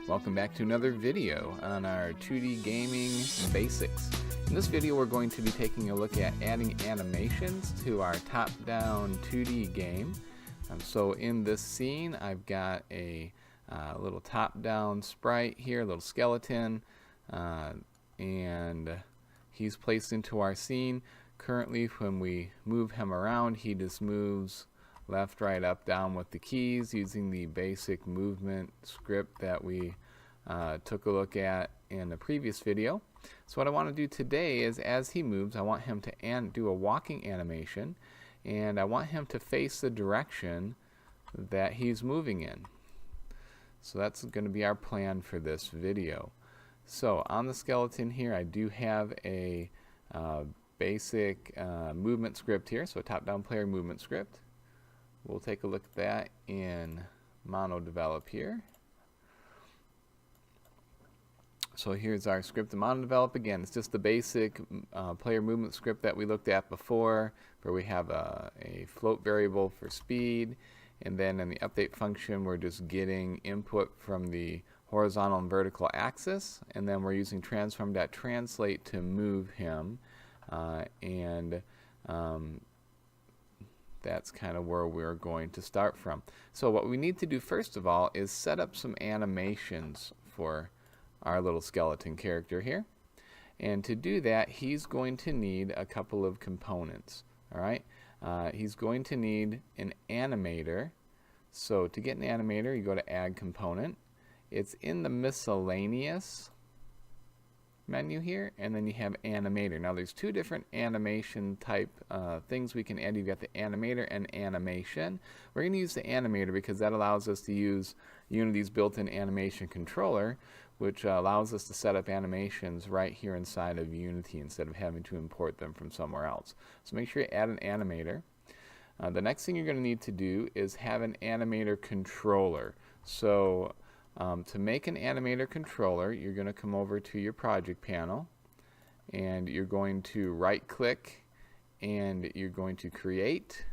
Welcome back to another video on our 2D gaming basics. In this video we're going to be taking a look at adding animations to our top-down 2D game. So in this scene I've got a little top-down sprite here, a little skeleton, and he's placed into our scene. Currently when we move him around he just moves left, right, up, down with the keys using the basic movement script that we took a look at in the previous video. So what I want to do today is, as he moves, I want him to do a walking animation, and I want him to face the direction that he's moving in. So that's going to be our plan for this video. So on the skeleton here I do have a basic movement script here, so a top-down player movement script. We'll take a look at that in Mono Develop here. So here's our script in Mono Develop. Again, it's just the basic player movement script that we looked at before, where we have a float variable for speed, and then in the update function we're just getting input from the horizontal and vertical axis, and then we're using transform.translate to move him, that's kind of where we're going to start from. So what we need to do first of all is set up some animations for our little skeleton character here. And to do that he's going to need a couple of components. Alright, he's going to need an animator. So to get an animator you go to add component. It's in the miscellaneous menu here, and then you have animator. Now there's two different animation type things we can add. You've got the animator and animation. We're going to use the animator because that allows us to use Unity's built-in animation controller, which allows us to set up animations right here inside of Unity instead of having to import them from somewhere else. So make sure you add an animator. The next thing you're going to need to do is have an animator controller. So to make an animator controller, you're going to come over to your project panel and you're going to right click and you're going to create,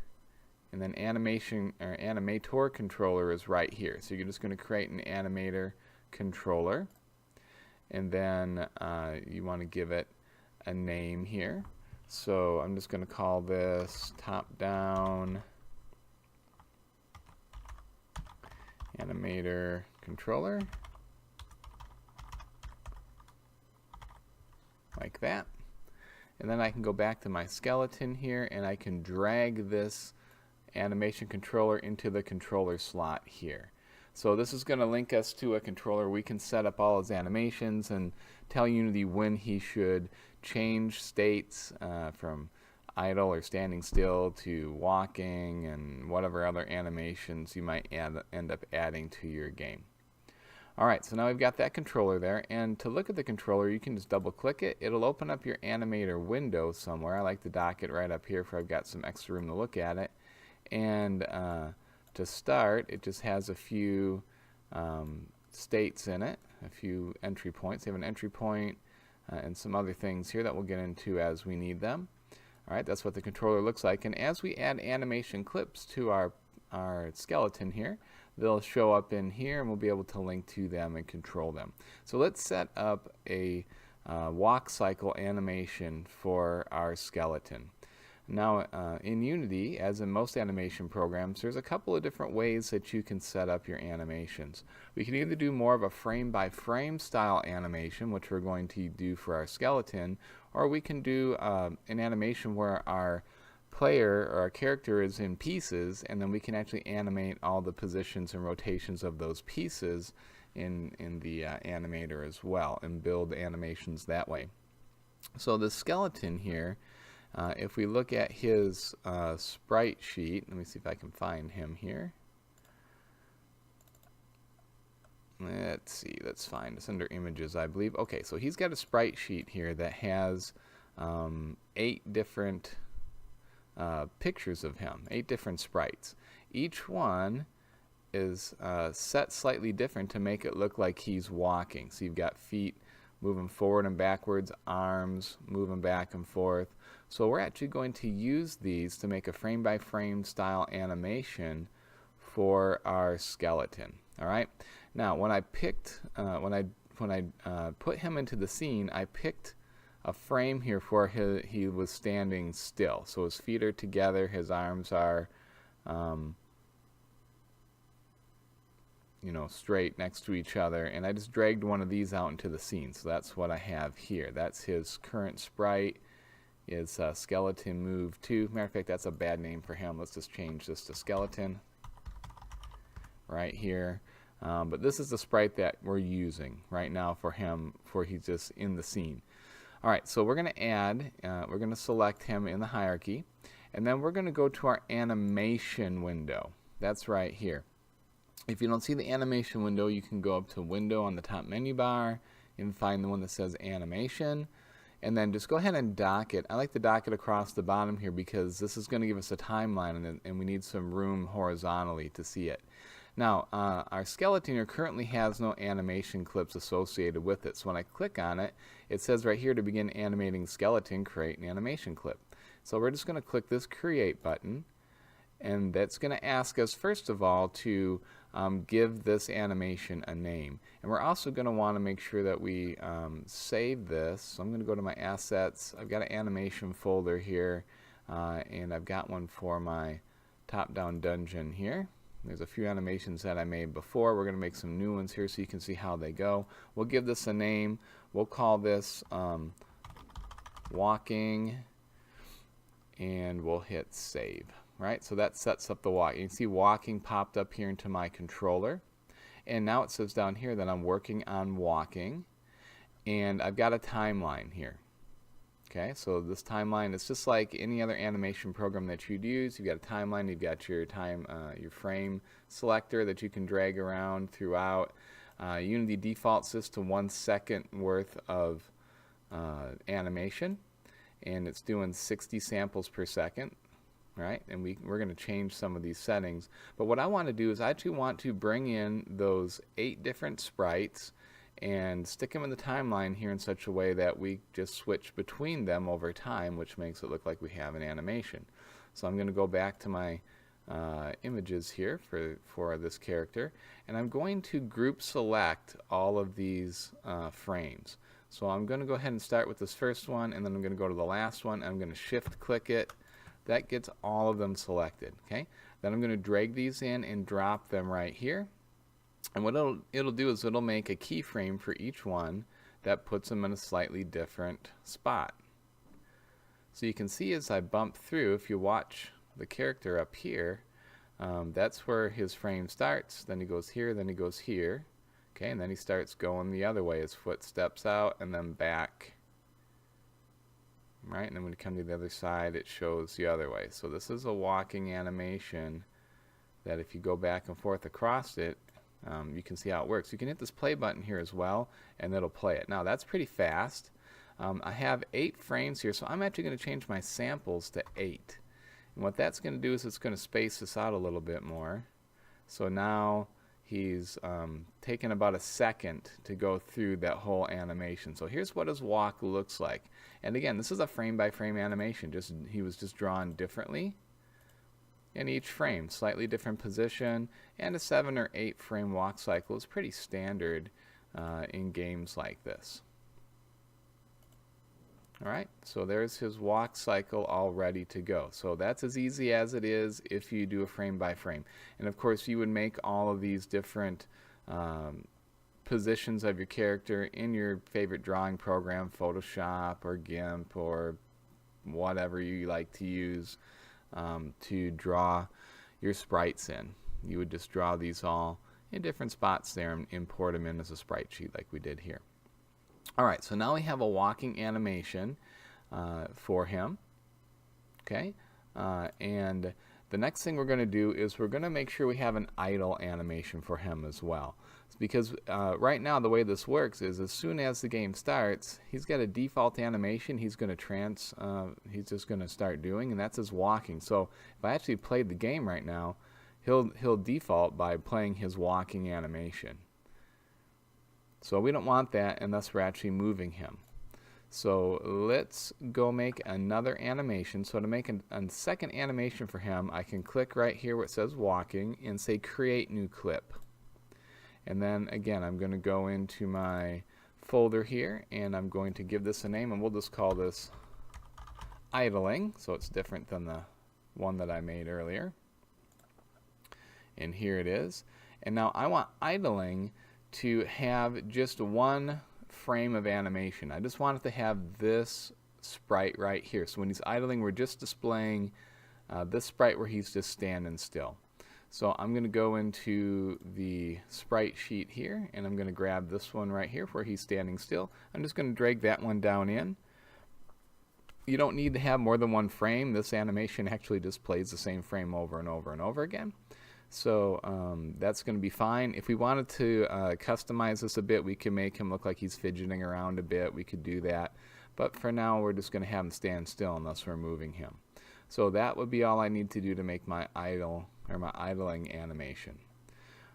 and then animation or animator controller is right here. So you're just going to create an animator controller, and then you want to give it a name here. So I'm just going to call this top-down animator controller, like that. And then I can go back to my skeleton here and I can drag this animation controller into the controller slot here. So this is going to link us to a controller. We can set up all his animations and tell Unity when he should change states from idle or standing still to walking and whatever other animations you might end up adding to your game. Alright, so now we've got that controller there, and to look at the controller you can just double click it. It'll open up your animator window somewhere. I like to dock it right up here for I've got some extra room to look at it. And to start, it just has a few states in it, a few entry points. They have an entry point and some other things here that we'll get into as we need them. Alright, that's what the controller looks like, and as we add animation clips to our skeleton here, they'll show up in here and we'll be able to link to them and control them. So let's set up a walk cycle animation for our skeleton. Now in Unity, as in most animation programs, there's a couple of different ways that you can set up your animations. We can either do more of a frame by frame style animation, which we're going to do for our skeleton, or we can do an animation where our player or our character is in pieces, and then we can actually animate all the positions and rotations of those pieces in the animator as well, and build animations that way. So the skeleton here, if we look at his sprite sheet, let me see if I can find him here. Let's see, let's find, it's under images I believe. Okay, so he's got a sprite sheet here that has 8 different pictures of him, 8 different sprites. Each one is set slightly different to make it look like he's walking. So you've got feet moving forward and backwards, arms moving back and forth. So we're actually going to use these to make a frame-by-frame style animation for our skeleton. All right. Now, when I picked, when I put him into the scene, I picked a frame here for he was standing still. So his feet are together, his arms are, straight next to each other, and I just dragged one of these out into the scene. So that's what I have here. That's his current sprite. Is skeleton move 2. Matter of fact, that's a bad name for him. Let's just change this to skeleton right here. But this is the sprite that we're using right now for him, for he's just in the scene. All right, so we're going to add, we're going to select him in the hierarchy, and then we're going to go to our animation window. That's right here. If you don't see the animation window, you can go up to Window on the top menu bar and find the one that says Animation. And then just go ahead and dock it. I like to dock it across the bottom here because this is going to give us a timeline, and we need some room horizontally to see it. Now, our skeleton here currently has no animation clips associated with it. So when I click on it, it says right here to begin animating skeleton, create an animation clip. So we're just going to click this Create button. And that's going to ask us, first of all, to give this animation a name. And we're also going to want to make sure that we save this. So I'm going to go to my assets. I've got an animation folder here, and I've got one for my top-down dungeon here. There's a few animations that I made before. We're going to make some new ones here so you can see how they go. We'll give this a name. We'll call this walking, and we'll hit save. Right, so that sets up the walk. You can see walking popped up here into my controller, and now it says down here that I'm working on walking, and I've got a timeline here. Okay, so this timeline is just like any other animation program that you'd use. You've got a timeline, you've got your your frame selector that you can drag around throughout. Unity defaults this to 1 second worth of animation, and it's doing 60 samples per second. Right, and we're going to change some of these settings. But what I want to do is I actually want to bring in those 8 different sprites and stick them in the timeline here in such a way that we just switch between them over time, which makes it look like we have an animation. So I'm going to go back to my images here for this character, and I'm going to group select all of these frames. So I'm going to go ahead and start with this first one, and then I'm going to go to the last one, and I'm going to shift click it. That gets all of them selected. Okay. Then I'm going to drag these in and drop them right here. And what it'll do is it'll make a keyframe for each one that puts them in a slightly different spot. So you can see as I bump through, if you watch the character up here, that's where his frame starts. Then he goes here, then he goes here. Okay, and then he starts going the other way. His foot steps out and then back. Right, and then when you come to the other side, it shows the other way. So this is a walking animation that if you go back and forth across it, you can see how it works. You can hit this play button here as well, and it'll play it. Now that's pretty fast. I have 8 frames here, so I'm actually going to change my samples to 8. And what that's going to do is it's going to space this out a little bit more. So now he's taken about a second to go through that whole animation. So here's what his walk looks like. And again, this is a frame-by-frame animation. He was just drawn differently in each frame, slightly different position, and a 7 or 8 frame walk cycle is pretty standard in games like this. Alright, so there's his walk cycle all ready to go. So that's as easy as it is if you do a frame by frame. And of course you would make all of these different positions of your character in your favorite drawing program, Photoshop or GIMP or whatever you like to use to draw your sprites in. You would just draw these all in different spots there and import them in as a sprite sheet like we did here. Alright, so now we have a walking animation for him. Okay, and the next thing we're going to do is we're going to make sure we have an idle animation for him as well. It's because right now the way this works is as soon as the game starts, he's got a default animation he's going to he's just going to start doing, and that's his walking. So if I actually played the game right now, he'll default by playing his walking animation. So we don't want that unless we're actually moving him. So let's go make another animation. So to make a second animation for him, I can click right here where it says walking and say create new clip. And then again, I'm going to go into my folder here and I'm going to give this a name, and we'll just call this idling, so it's different than the one that I made earlier. And here it is. And now I want idling to have just one frame of animation. I just want it to have this sprite right here. So when he's idling, we're just displaying this sprite where he's just standing still. So I'm going to go into the sprite sheet here, and I'm going to grab this one right here where he's standing still. I'm just going to drag that one down in. You don't need to have more than one frame. This animation actually just plays the same frame over and over and over again. So that's going to be fine. If we wanted to customize this a bit, we can make him look like he's fidgeting around a bit. We could do that. But for now, we're just going to have him stand still unless we're moving him. So that would be all I need to do to make my idle or my idling animation.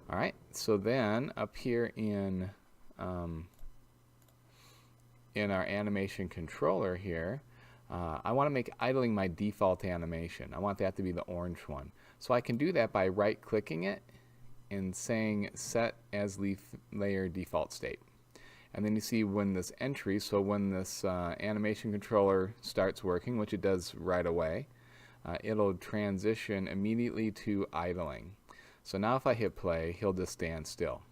All right. So then up here in our animation controller here, I want to make idling my default animation. I want that to be the orange one. So I can do that by right-clicking it and saying set as layer default state. And then you see when this entry, so when this animation controller starts working, which it does right away, it'll transition immediately to idling. So now if I hit play, he'll just stand still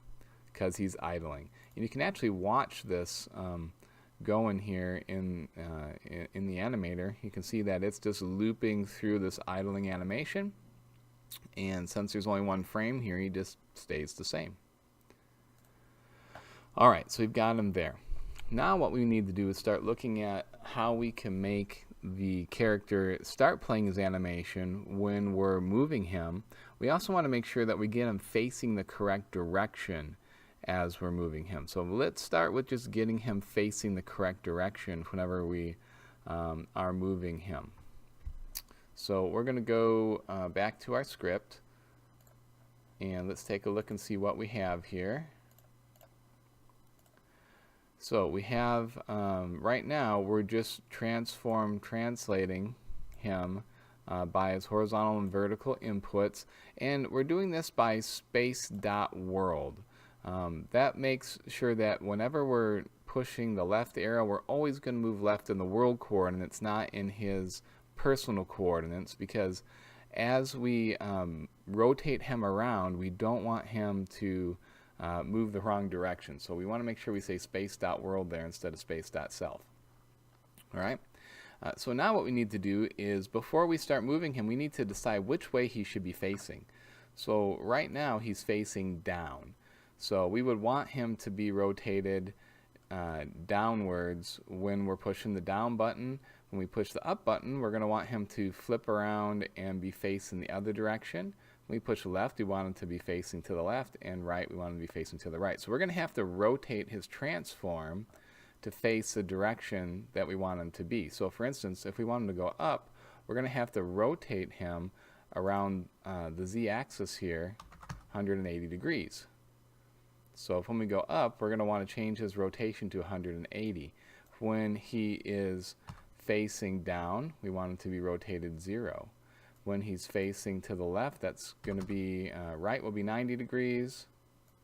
because he's idling. And you can actually watch this going here in the animator. You can see that it's just looping through this idling animation, and since there's only one frame here, he just stays the same. Alright, so we've got him there. Now what we need to do is start looking at how we can make the character start playing his animation when we're moving him. We also want to make sure that we get him facing the correct direction as we're moving him. So let's start with just getting him facing the correct direction whenever we are moving him. So we're going to go back to our script, and let's take a look and see what we have here. So we have, right now, we're just translating him by his horizontal and vertical inputs, and we're doing this by space.world. That makes sure that whenever we're pushing the left arrow, we're always going to move left in the world coordinates, not in his personal coordinates, because as we rotate him around, we don't want him to move the wrong direction. So we want to make sure we say space.world there instead of space.self. Alright? So now what we need to do is, before we start moving him, we need to decide which way he should be facing. So right now he's facing down. So we would want him to be rotated downwards when we're pushing the down button. When we push the up button, we're going to want him to flip around and be facing the other direction. When we push left, we want him to be facing to the left, and right, we want him to be facing to the right. So we're going to have to rotate his transform to face the direction that we want him to be. So for instance, if we want him to go up, we're going to have to rotate him around the z-axis here 180 degrees. So if when we go up, we're going to want to change his rotation to 180. When he is facing down, we want him to be rotated 0. When he's facing to the left, that's going to be, right will be 90 degrees.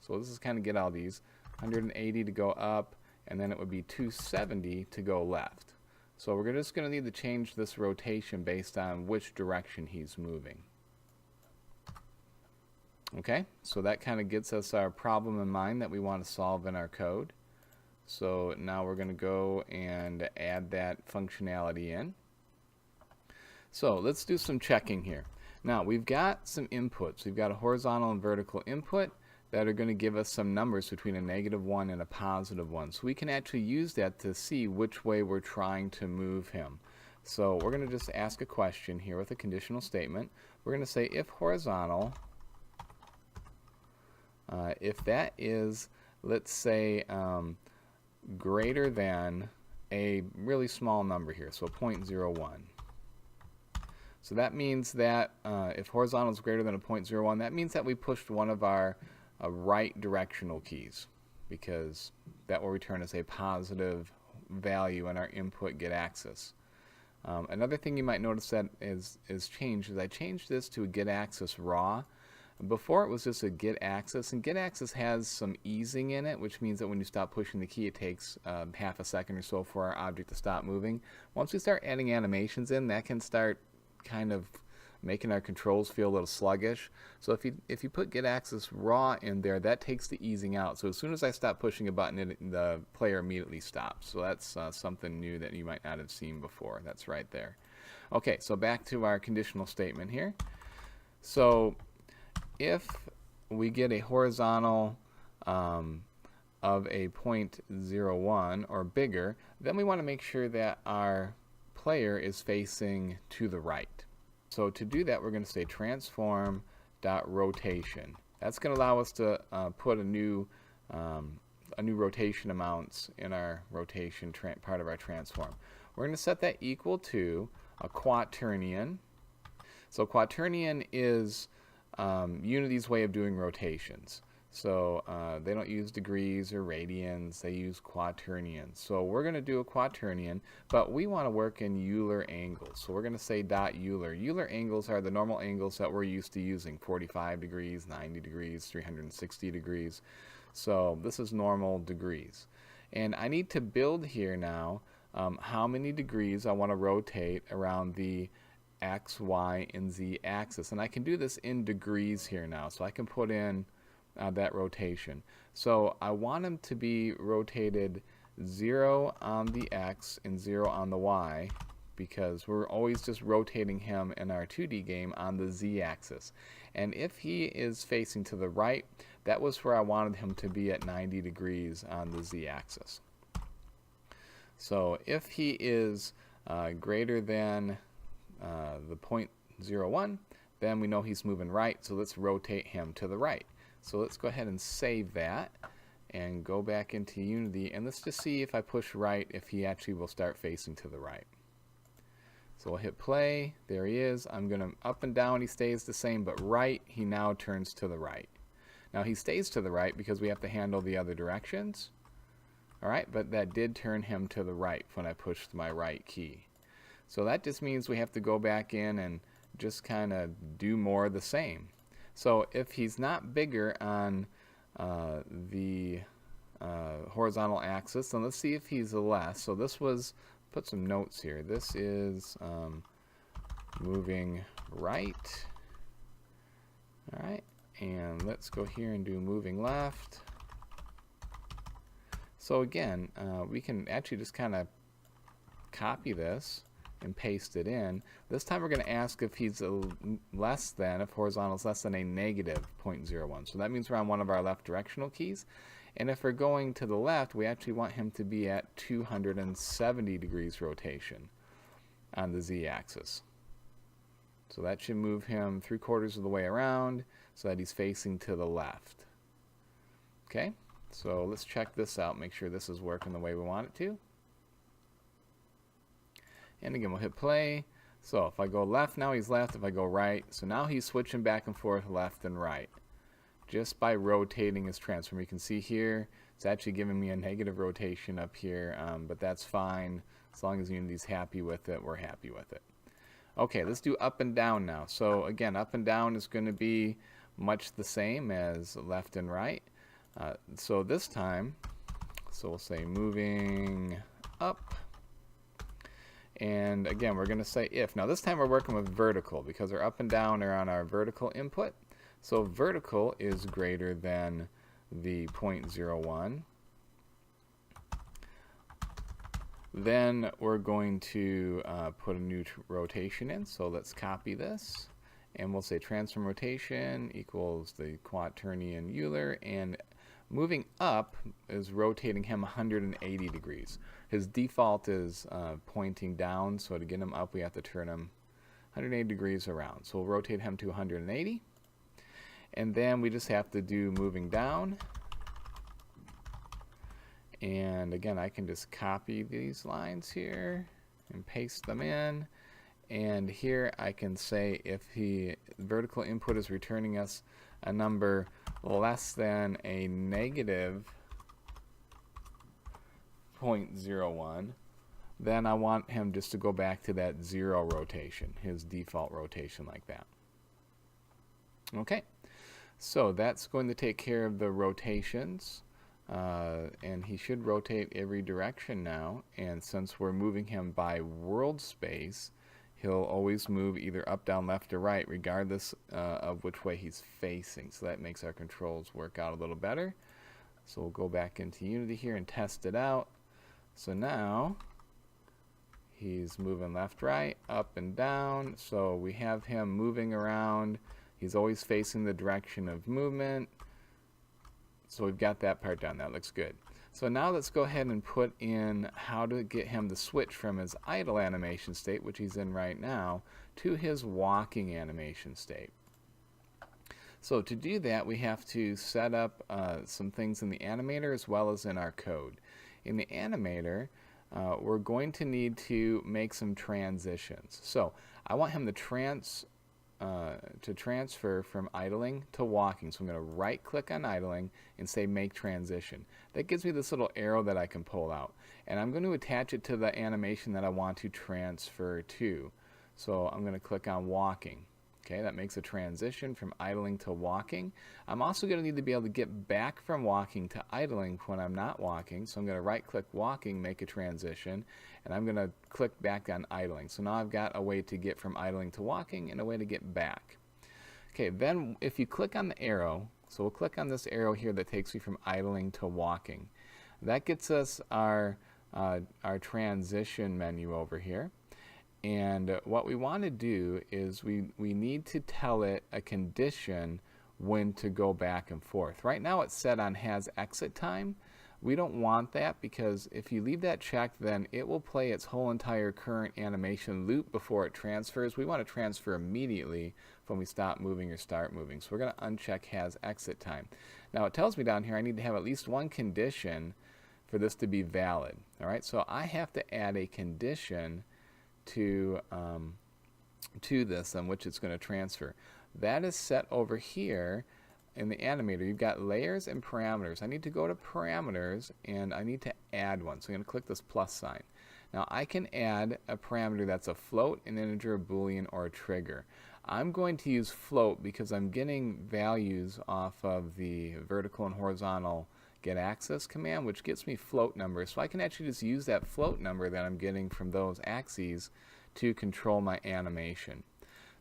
So this is kind of get all these. 180 to go up, and then it would be 270 to go left. So we're just going to need to change this rotation based on which direction he's moving. Okay, so that kind of gets us our problem in mind that we want to solve in our code. So now we're going to go and add that functionality in. So let's do some checking here. Now we've got some inputs. We've got a horizontal and vertical input that are going to give us some numbers between a -1 and a +1. So we can actually use that to see which way we're trying to move him. So we're going to just ask a question here with a conditional statement. We're going to say if horizontal, if that is, let's say, greater than a really small number here, so 0.01. So that means that if horizontal is greater than a 0.01, that means that we pushed one of our right directional keys. because that will return us a positive value in our input get axis. Another thing you might notice that is changed is I changed this to a get axis raw. Before it was just a get axis, and get axis has some easing in it, which means that when you stop pushing the key, it takes half a second or so for our object to stop moving. Once we start adding animations in, that can start kind of making our controls feel a little sluggish. So if you put get axis raw in there, that takes the easing out. So as soon as I stop pushing a button, the player immediately stops. So that's something new that you might not have seen before. That's right there. Okay, so back to our conditional statement here. So if we get a horizontal of a 0.01 or bigger, then we want to make sure that our player is facing to the right. So to do that, we're going to say transform.rotation. That's going to allow us to put a new rotation amounts in our rotation part of our transform. We're going to set that equal to a quaternion. So quaternion is Unity's way of doing rotations. So they don't use degrees or radians, they use quaternions. So we're going to do a quaternion, but we want to work in Euler angles. So we're going to say dot Euler. Euler angles are the normal angles that we're used to using, 45 degrees, 90 degrees, 360 degrees. So this is normal degrees. And I need to build here now how many degrees I want to rotate around the X, Y, and Z axis. And I can do this in degrees here now. So I can put in that rotation. So I want them to be rotated 0 on the X and 0 on the Y, because we're always just rotating him in our 2D game on the Z axis. And if he is facing to the right, that was where I wanted him to be at 90 degrees on the Z axis. So if he is greater than the 0.01, then we know he's moving right, so let's rotate him to the right. So let's go ahead and save that and go back into Unity, and let's just see if I push right if he actually will start facing to the right. So we'll hit play. There he is. I'm going to up and down, he stays the same, but right, he now turns to the right. Now he stays to the right because we have to handle the other directions. Alright, but that did turn him to the right when I pushed my right key. So that just means we have to go back in and just kind of do more of the same. So if he's not bigger on the horizontal axis, then let's see if he's less. So this was, put some notes here. This is moving right. All right, and let's go here and do moving left. So again, we can actually just kind of copy this and paste it in. This time we're going to ask if he's less than, if horizontal is less than a negative 0.01. So that means we're on one of our left directional keys. And if we're going to the left, we actually want him to be at 270 degrees rotation on the Z-axis. So that should move him 3/4 of the way around so that he's facing to the left. Okay, so let's check this out, make sure this is working the way we want it to. And again, we'll hit play. So if I go left, now he's left. If I go right, so now he's switching back and forth left and right just by rotating his transform. You can see here it's actually giving me a negative rotation up here, but that's fine. As long as Unity's happy with it, we're happy with it. Okay, let's do up and down now. So again, up and down is going to be much the same as left and right. So this time, so we'll say moving up. And again, we're going to say if. Now this time we're working with vertical because our up and down are on our vertical input. So vertical is greater than the 0.01. Then we're going to put a new rotation in. So let's copy this. And we'll say transform rotation equals the quaternion Euler. And moving up is rotating him 180 degrees. His default is pointing down, so to get him up we have to turn him 180 degrees around. So we'll rotate him to 180. And then we just have to do moving down. And again, I can just copy these lines here and paste them in. And here I can say if the vertical input is returning us a number less than a negative 0.01, then I want him just to go back to that 0 rotation, his default rotation like that. Okay, so that's going to take care of the rotations, and he should rotate every direction now, and since we're moving him by world space, he'll always move either up, down, left, or right, regardless of which way he's facing. So that makes our controls work out a little better. So we'll go back into Unity here and test it out. So now he's moving left, right, up, and down. So we have him moving around. He's always facing the direction of movement. So we've got that part done. That looks good. So now let's go ahead and put in how to get him to switch from his idle animation state, which he's in right now, to his walking animation state. So to do that, we have to set up some things in the Animator as well as in our code. In the Animator, we're going to need to make some transitions. So I want him to transfer from idling to walking. So I'm going to right click on idling and say make transition. That gives me this little arrow that I can pull out, and I'm going to attach it to the animation that I want to transfer to. So I'm going to click on walking. Okay, that makes a transition from idling to walking. I'm also going to need to be able to get back from walking to idling when I'm not walking. So I'm going to right click walking, make a transition, and I'm going to click back on idling. So now I've got a way to get from idling to walking and a way to get back. Okay, then if you click on the arrow, so we'll click on this arrow here that takes me from idling to walking. That gets us our transition menu over here. And what we want to do is we need to tell it a condition when to go back and forth. Right now it's set on has exit time. We don't want that, because if you leave that checked, then it will play its whole entire current animation loop before it transfers. We want to transfer immediately when we stop moving or start moving. So we're going to uncheck has exit time. Now it tells me down here I need to have at least one condition for this to be valid. All right, so I have to add a condition to this on which it's going to transfer. That is set over here in the Animator. You've got layers and parameters. I need to go to parameters and I need to add one. So I'm going to click this plus sign. Now I can add a parameter that's a float, an integer, a boolean, or a trigger. I'm going to use float because I'm getting values off of the vertical and horizontal get access command, which gets me float numbers. So I can actually just use that float number that I'm getting from those axes to control my animation.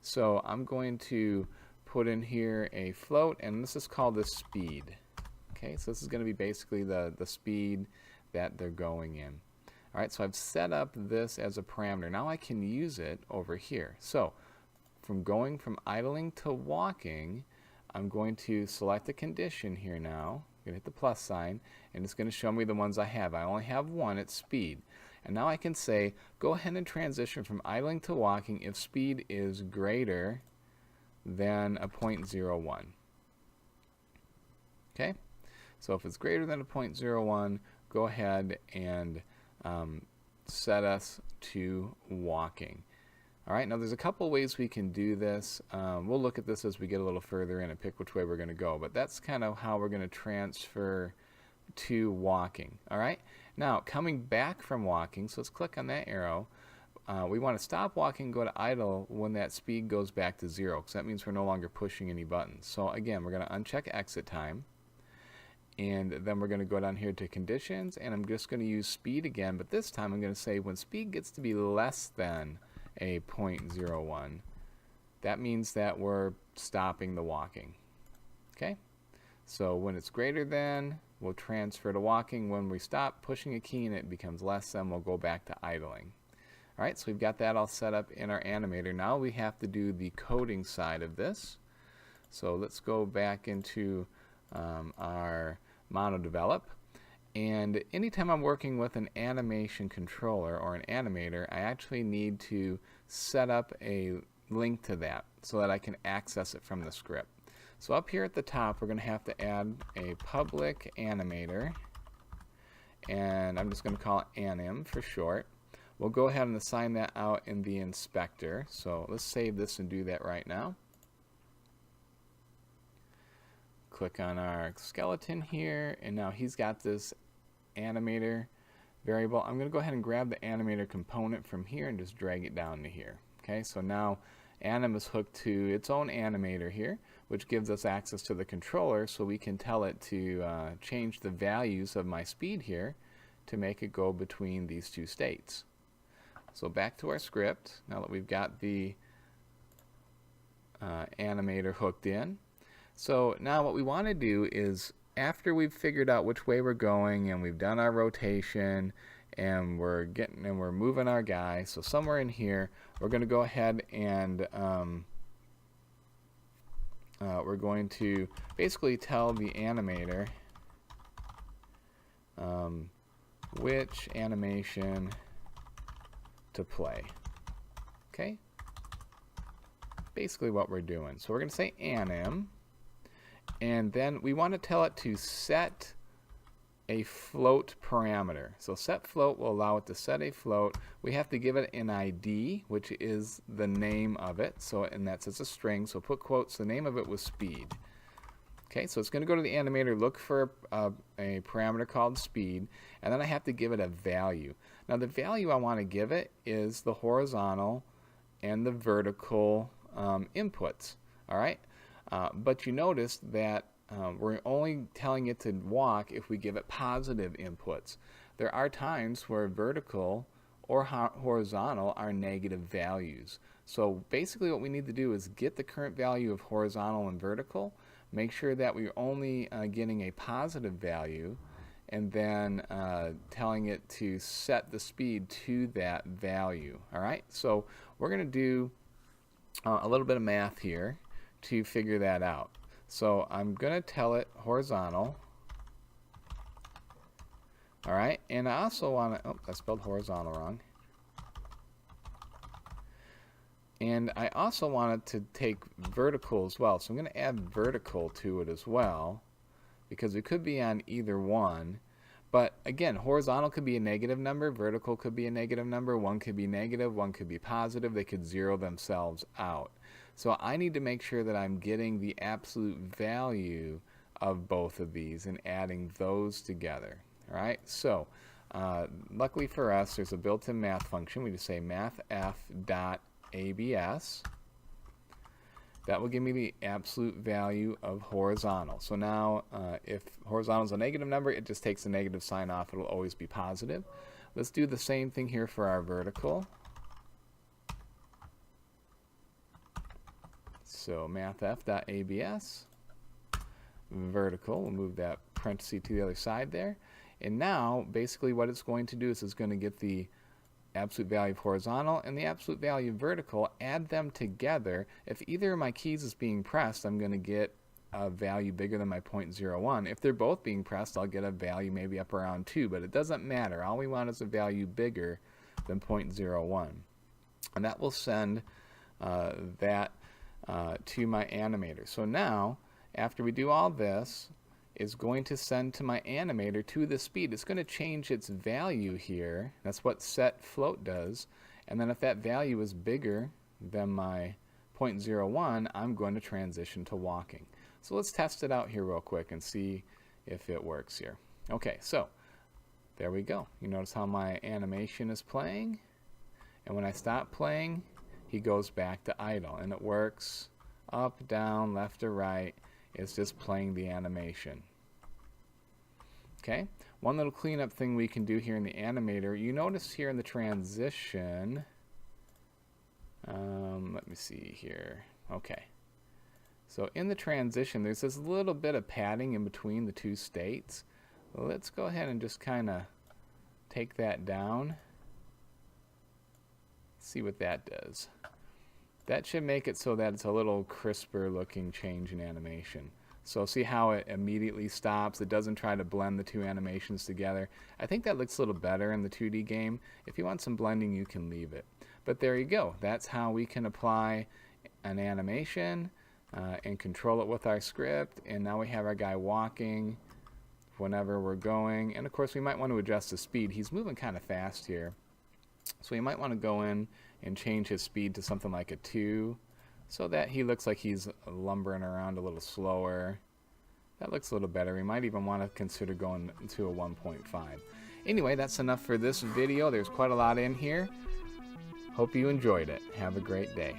So I'm going to put in here a float, and this is called the speed. Okay, so this is going to be basically the speed that they're going in. All right, so I've set up this as a parameter. Now I can use it over here. So from going from idling to walking, I'm going to select a condition here now. I'm going to hit the plus sign, and it's going to show me the ones I have. I only have one, it's speed. And now I can say, go ahead and transition from idling to walking if speed is greater than a 0.01. Okay? So if it's greater than a 0.01, go ahead and set us to walking. All right, now there's a couple ways we can do this. We'll look at this as we get a little further in and pick which way we're going to go, but that's kind of how we're going to transfer to walking. All right, now coming back from walking, so let's click on that arrow. We want to stop walking and go to idle when that speed goes back to 0, because that means we're no longer pushing any buttons. So again, we're going to uncheck exit time, and then we're going to go down here to conditions, and I'm just going to use speed again, but this time I'm going to say when speed gets to be less than a 0.01, that means that we're stopping the walking. Okay, so when it's greater than, we'll transfer to walking. When we stop pushing a key and it becomes less than, we'll go back to idling. All right, so we've got that all set up in our Animator. Now we have to do the coding side of this. So let's go back into our MonoDevelop. And anytime I'm working with an animation controller or an animator, I actually need to set up a link to that so that I can access it from the script. So up here at the top, we're going to have to add a public animator, and I'm just going to call it anim for short. We'll go ahead and assign that out in the inspector. So let's save this and do that right now. Click on our skeleton here, and now he's got this animator variable, I'm going to go ahead and grab the animator component from here and just drag it down to here. Okay, so now Anim is hooked to its own animator here, which gives us access to the controller, so we can tell it to change the values of my speed here to make it go between these two states. So back to our script, now that we've got the animator hooked in. So now what we want to do is, after we've figured out which way we're going and we've done our rotation and we're moving our guy, so somewhere in here we're going to go ahead and we're going to basically tell the animator which animation to play. Okay? Basically what we're doing. So we're going to say anim, and then we want to tell it to set a float parameter. So set float will allow it to set a float. We have to give it an ID, which is the name of it. So, and that's as a string, so put quotes, the name of it was speed. Okay, so it's going to go to the animator, look for a parameter called speed, and then I have to give it a value. Now the value I want to give it is the horizontal and the vertical inputs. All right, but you notice that we're only telling it to walk if we give it positive inputs. There are times where vertical or horizontal are negative values. So basically what we need to do is get the current value of horizontal and vertical, make sure that we're only getting a positive value, and then telling it to set the speed to that value. All right, so we're going to do a little bit of math here to figure that out. So I'm going to tell it horizontal. All right, and I also want to, oh, I spelled horizontal wrong. And I also want it to take vertical as well. So I'm going to add vertical to it as well, because it could be on either one. But again, horizontal could be a negative number, vertical could be a negative number, one could be negative, one could be positive, they could zero themselves out. So I need to make sure that I'm getting the absolute value of both of these and adding those together. All right, so luckily for us, there's a built-in math function. We just say mathf.abs. That will give me the absolute value of horizontal. So now if horizontal is a negative number, it just takes the negative sign off. It will always be positive. Let's do the same thing here for our vertical. So mathf.abs, vertical, we'll move that parenthesis to the other side there. And now basically what it's going to do is it's going to get the absolute value of horizontal and the absolute value of vertical, add them together. If either of my keys is being pressed, I'm going to get a value bigger than my 0.01. If they're both being pressed, I'll get a value maybe up around 2, but it doesn't matter. All we want is a value bigger than 0.01. And that will send that to my animator. So now, after we do all this, is going to send to my animator to the speed. It's going to change its value here. That's what set float does. And then if that value is bigger than my 0.01, I'm going to transition to walking. So let's test it out here real quick and see if it works here. Okay, so there we go. You notice how my animation is playing, and when I stop playing, he goes back to idle, and it works up, down, left or right. It's just playing the animation. Okay, one little cleanup thing we can do here in the animator, you notice here in the transition, let me see here. Okay, so in the transition there's this little bit of padding in between the two states. Let's go ahead and just kind of take that down. See what that does. That should make it so that it's a little crisper looking change in animation. So see how it immediately stops. It doesn't try to blend the two animations together. I think that looks a little better in the 2D game. If you want some blending, you can leave it. But there you go. That's how we can apply an animation and control it with our script. And now we have our guy walking whenever we're going. And of course, we might want to adjust the speed. He's moving kind of fast here. So we might want to go in and change his speed to something like a 2, so that he looks like he's lumbering around a little slower. That looks a little better. We might even want to consider going to a 1.5. Anyway, that's enough for this video. There's quite a lot in here. Hope you enjoyed it. Have a great day.